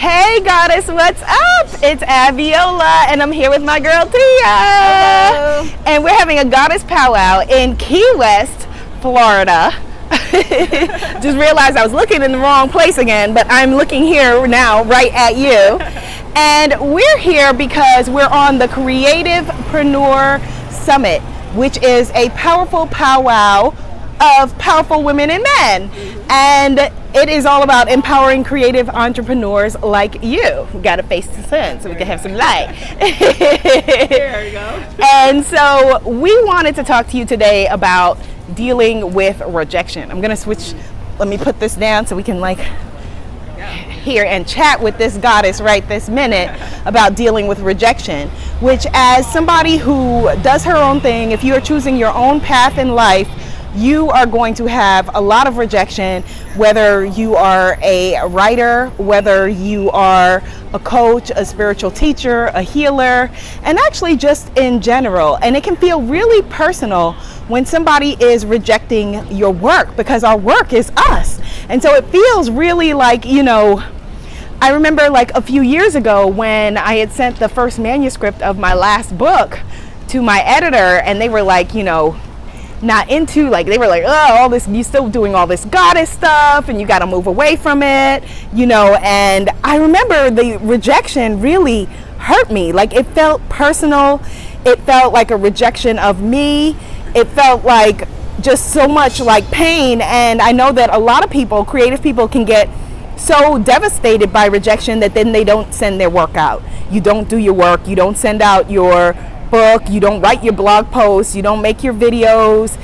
Hey goddess, what's up? It's Abiola and I'm here with my girl Tia. Hello. And we're having a goddess powwow in Key West, Florida. Just realized I was looking in the wrong place again, but I'm looking here now right at you. And we're here because we're on the Creativepreneur Summit, which is a powerful powwow of powerful women and men. And it is all about empowering creative entrepreneurs like you. We got to face the sun so we can have some light. There you go. And so we wanted to talk to you today about dealing with rejection. I'm going to switch. Let me put this down so we can hear and chat with this goddess right this minute about dealing with rejection, which, as somebody who does her own thing, if you are choosing your own path in life, you are going to have a lot of rejection, whether you are a writer, whether you are a coach, a spiritual teacher, a healer, and actually just in general. And it can feel really personal when somebody is rejecting your work, because our work is us. And so it feels really like, I remember like a few years ago when I had sent the first manuscript of my last book to my editor, and they were like, not into, they were like, oh, all this, you still doing all this goddess stuff and you got to move away from it, and I remember the rejection really hurt me. Like, it felt personal. It felt like a rejection of me. It felt like just so much like pain. And I know that a lot of people, creative people, can get so devastated by rejection that then they don't send their work out. You don't do your work. You don't send out your book, you don't write your blog posts, you don't make your videos,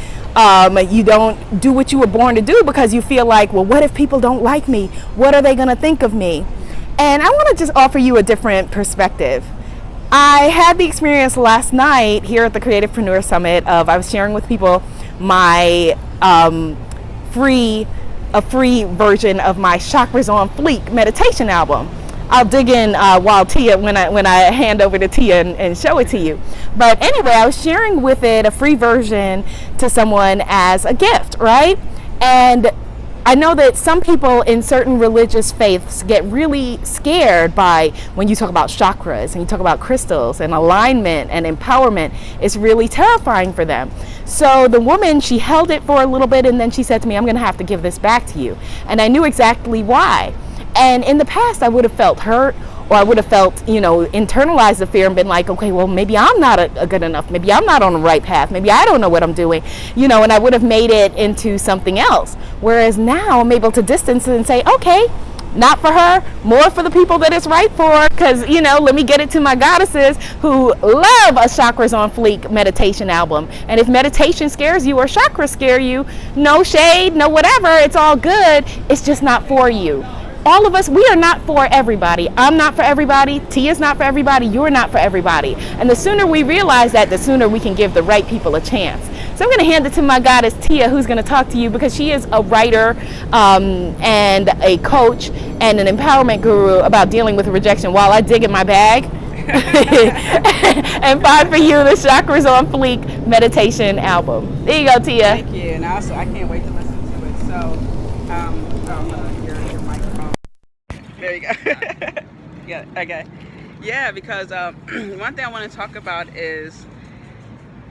you don't do what you were born to do, because you feel like, well, what if people don't like me? What are they going to think of me? And I want to just offer you a different perspective. I had the experience last night here at the Creativepreneur Summit of, I was sharing with people my free version of my Chakras on Fleek meditation album. I'll dig in while Tia, when I hand over to Tia and show it to you. But anyway, I was sharing with it a free version to someone as a gift, right? And I know that some people in certain religious faiths get really scared by when you talk about chakras and you talk about crystals and alignment and empowerment. It's really terrifying for them. So the woman, she held it for a little bit and then she said to me, I'm going to have to give this back to you. And I knew exactly why. And in the past, I would have felt hurt, or I would have felt, internalized the fear and been like, okay, well, maybe I'm not a good enough. Maybe I'm not on the right path. Maybe I don't know what I'm doing, and I would have made it into something else. Whereas now I'm able to distance it and say, okay, not for her, more for the people that it's right for. Because, let me get it to my goddesses who love a Chakras on Fleek meditation album. And if meditation scares you or chakras scare you, no shade, no whatever, it's all good. It's just not for you. All of us, we are not for everybody. I'm not for everybody. Tia's not for everybody. You're not for everybody. And the sooner we realize that, the sooner we can give the right people a chance. So I'm going to hand it to my goddess Tia, who's going to talk to you, because she is a writer and a coach and an empowerment guru about dealing with rejection, while I dig in my bag and find for you the Chakras on Fleek meditation album. There you go, Tia. Thank you. And also, I can't wait to listen to it. So, your microphone. There you go. Yeah, okay. Yeah, because one thing I want to talk about is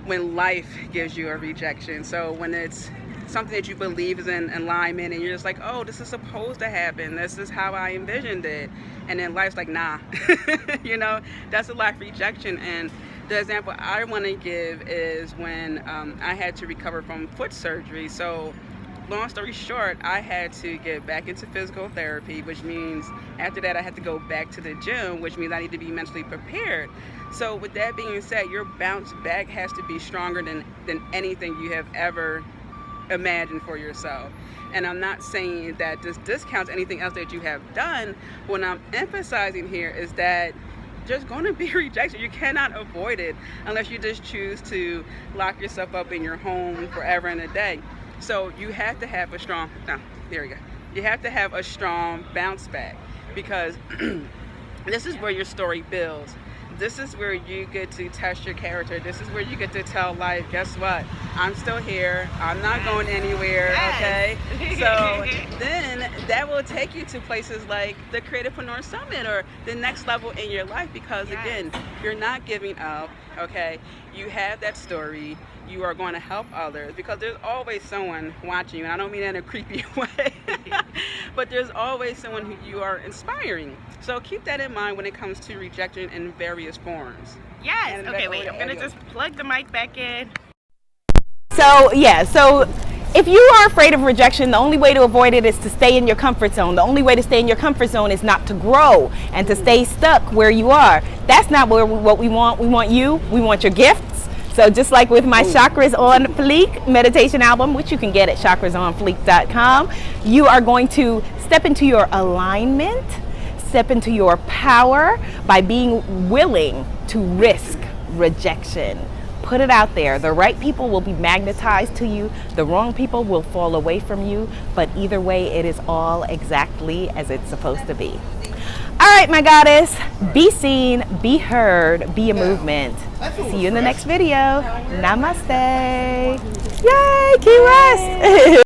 when life gives you a rejection. So when it's something that you believe is in alignment and you're just like, oh, this is supposed to happen. This is how I envisioned it. And then life's like, nah. That's a life rejection. And the example I want to give is when I had to recover from foot surgery. So long story short, I had to get back into physical therapy, which means after that I had to go back to the gym, which means I need to be mentally prepared. So with that being said, your bounce back has to be stronger than anything you have ever imagined for yourself. And I'm not saying that this discounts anything else that you have done. What I'm emphasizing here is that there's going to be rejection. You cannot avoid it unless you just choose to lock yourself up in your home forever and a day. So you have to have a strong, you have to have a strong bounce back, because this is where your story builds. this is where you get to test your character. This is where you get to tell life, guess what? I'm still here. I'm not going anywhere, okay? So then that will take you to places like the Creativepreneur Summit or the next level in your life, because again, you're not giving up, okay? You have that story. You are going to help others, because there's always someone watching you. And I don't mean that in a creepy way, but there's always someone who you are inspiring. So keep that in mind when it comes to rejection in various forms. Yes. And Okay, wait. I'm going to Abiola. just plug the mic back in. So, yeah. So if you are afraid of rejection, the only way to avoid it is to stay in your comfort zone. The only way to stay in your comfort zone is not to grow and to stay stuck where you are. That's not what we want. We want you. We want your gifts. So just like with my Chakras on Fleek meditation album, which you can get at chakrasonfleek.com, you are going to step into your alignment, step into your power by being willing to risk rejection. Put it out there. The right people will be magnetized to you. The wrong people will fall away from you. But either way, it is all exactly as it's supposed to be. All right, my goddess, be seen, be heard, be a movement. See you in the next video. Namaste. Yay, Key West.